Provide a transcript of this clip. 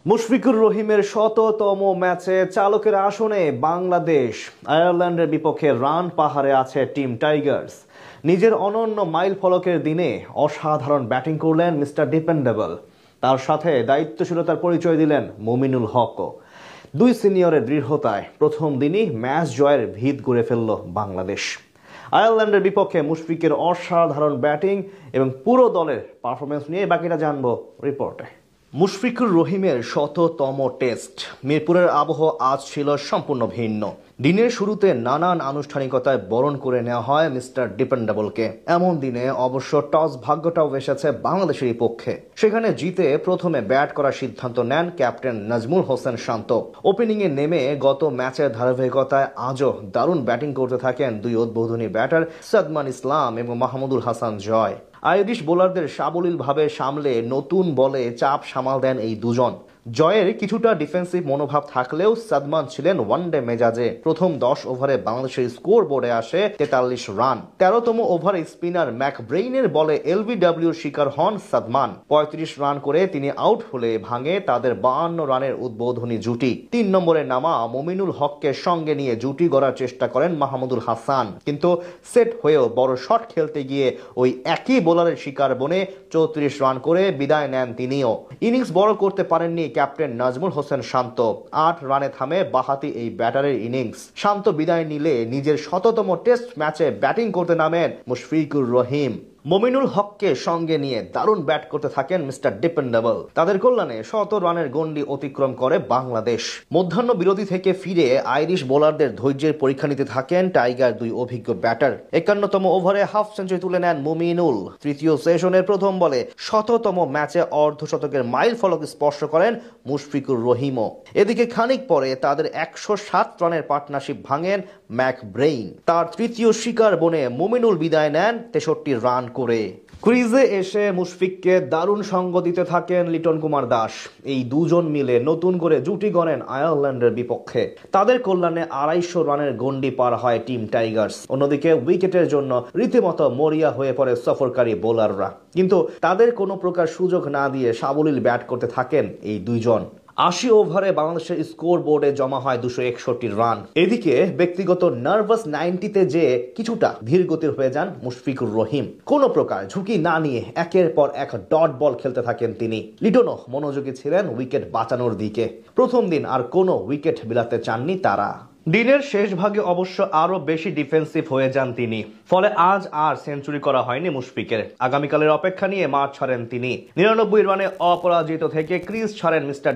মুশফিকুর রহিমের শততম ম্যাচে চালকের আসনে বাংলাদেশ। আয়ারল্যান্ডের বিপক্ষে রান পাহাড়ে আছে টিম টাইগার্স। নিজের অনন্য মাইল ফলকের দিনে অসাধারণ ব্যাটিং করলেন মিস্টার ডিপেন্ডেবল। তার সাথে দায়িত্বশীলতার পরিচয় দিলেন মুমিনুল হকও। দুই সিনিয়রের দৃঢ়তায় প্রথম দিনই ম্যাচ জয়ের ভিত গড়ে ফেলল বাংলাদেশ। আয়ারল্যান্ডের বিপক্ষে মুশফিকের অসাধারণ ব্যাটিং এবং পুরো দলের পারফরমেন্স নিয়ে বাকিটা জানবো রিপোর্টে। মুশফিকুর রহিমের শততম টেস্ট। মিরপুরের আবহ আজ ছিল সম্পূর্ণ ভিন্ন। দিনের শুরুতে নানান আনুষ্ঠানিকতায় বরণ করে নেওয়া হয় মিস্টার ডিপেন্ডেবলকে। এমন দিনে অবশ্য টস ভাগ্যটাও এসেছে বাংলাদেশেরই পক্ষে। সেখানে জিতে প্রথমে ব্যাট করার সিদ্ধান্ত নেন ক্যাপ্টেন নাজমুল হোসেন শান্ত। ওপেনিংয়ে নেমে গত ম্যাচের ধারাবাহিকতায় আজও দারুণ ব্যাটিং করতে থাকেন দুই উদ্বোধনী ব্যাটার সাদমান ইসলাম এবং মাহমুদুল হাসান জয়। আইরিশ বোলারদের সাবলীলভাবে সামলে নতুন বলে চাপ সামাল দেন এই দুজন। জয়ের কিছুটা ডিফেন্সিভ মনোভাব থাকলেও সাদমান ছিলেন ওয়ানডে মেজাজে। প্রথম 10 ওভারে বাংলাদেশের স্কোর বোর্ডে আসে 43 রান। 13তম ওভারে স্পিনার ম্যাকব্রেইনের বলে এলবিডব্লিউর শিকার হন সাদমান। 35 রান করে তিনি আউট হলে ভাঙে তাদের 52 রানের উদ্বোধনী জুটি। 3 নম্বরে নামা মুমিনুল হককে সঙ্গে নিয়ে জুটি গড়ার চেষ্টা করেন মাহমুদুল হাসান, কিন্তু সেট হয়েও বড় শট খেলতে গিয়ে ওই একই বোলারের শিকার বনে 34 রান করে বিদায় নেন তিনিও। ইনিংস বড় করতে পারেননি ক্যাপ্টেন নাজমুল হোসেন শান্ত। 8 রানে থামে বাহাতি এই ব্যাটারের ইনিংস। শান্ত বিদায় নিলে নিজের শততম টেস্ট ম্যাচে ব্যাটিং করতে নামেন মুশফিকুর রহিম। মুমিনুল হককে সঙ্গে নিয়ে দারুণ ব্যাট করতে থাকেন মিস্টার ডিপেন্ডেবল। তাদের কল্যাণে 100 রানের গন্ডি অতিক্রম করে বাংলাদেশ। মধ্যাহ্ন বিরতি থেকে ফিরে আইরিশ বোলারদের ধৈর্যের পরীক্ষা নিতে থাকেন টাইগার দুই অভিজ্ঞ ব্যাটার। 51তম ওভারে হাফ সেঞ্চুরি তুলে নেন মুমিনুল। তৃতীয় সেশনের প্রথম বলে 100তম ম্যাচে অর্ধশতকের মাইল ফলক স্পর্শ করেন মুশফিকুর রহিমও। এদিকে খানিক পরে তাদের 107 রানের পার্টনারশিপ ভাঙেন ম্যাকব্রেইন। তার তৃতীয় শিকার বনে মুমিনুল বিদায় নেন 63 রান করে। ক্রিজে এসে মুশফিককে দারুণ সঙ্গ দিতে থাকেন লিটন কুমার দাস। এই দুজন মিলে নতুন করে জুটি গড়েন আয়ারল্যান্ডের বিপক্ষে। তাদের কল্যাণে 250 রানের গন্ডি পার হয় টিম টাইগার্স। অন্যদিকে উইকেটের জন্য রীতিমতো মরিয়া হয়ে পড়ে সফরকারী বোলাররা, কিন্তু তাদের কোনো প্রকার সুযোগ না দিয়ে সাবলীল ব্যাট করতে থাকেন এই দুইজন। 80 ওভারে বাংলাদেশের স্কোর বোর্ডে জমা হয় 261 রান। এদিকে ব্যক্তিগত নার্ভাস 90তে যে কিছুটা ধীর গতির হয়ে যান মুশফিকুর রহিম। কোনো প্রকার ঝুঁকি না নিয়ে একের পর এক ডট বল খেলতে থাকেন তিনি। লিটনও মনোযোগী ছিলেন উইকেট বাঁচানোর দিকে। প্রথম দিন আর কোনো উইকেট বিলাতে চাননি তারা। দিনের শেষ ভাগে অবশ্য আরো বেশি ডিফেন্সিভ হয়ে যান তিনি। ফলে আজ আর সেঞ্চুরি করা হয়নি মুশফিকের। আগামীকালের অপেক্ষা নিয়ে মাঠ ছাড়েন তিনি। 99 রানে অপরাজিত থেকে ক্রিজ ছাড়েন মিস্টার